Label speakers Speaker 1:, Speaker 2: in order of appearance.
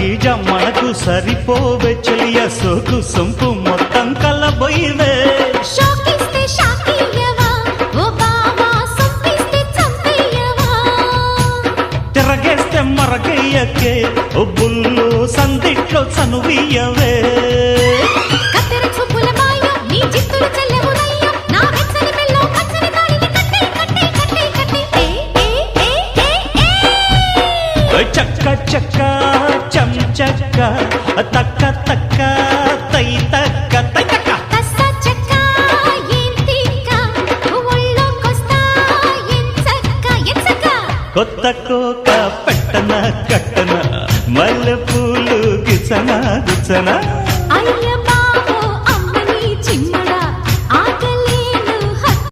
Speaker 1: గీజ మనకు సరిపోవే చెలియ సోకు సొంపు మొత్తం కలబోయివే
Speaker 2: షోకిస్తే షాకియవా ఓ బావా సొప్పిస్తే చంపేయవా
Speaker 1: తిరగేస్తే మరగయ్యకే ఓ బుల్లు సందిట్లో చనువియవే
Speaker 2: కత్తెర చూపుల మాయ నీ జిత్తులు చెల్లెవునయ్య నా వెచ్చని మెల్లో పచ్చని తాళిని కట్టే కట్టే కట్టే కట్టే ఏ
Speaker 1: చక్క చక్క చం చక్క తక్క తక్క తై తక్క తై తక్క
Speaker 2: కస్స చెక్క ఏం తిక్క ఒళ్ళోకొస్తా ఎంచక్క
Speaker 1: కొత్త కోక పెట్టన కట్టన మల్లె పూలు గిచన గుచన
Speaker 2: అయ్య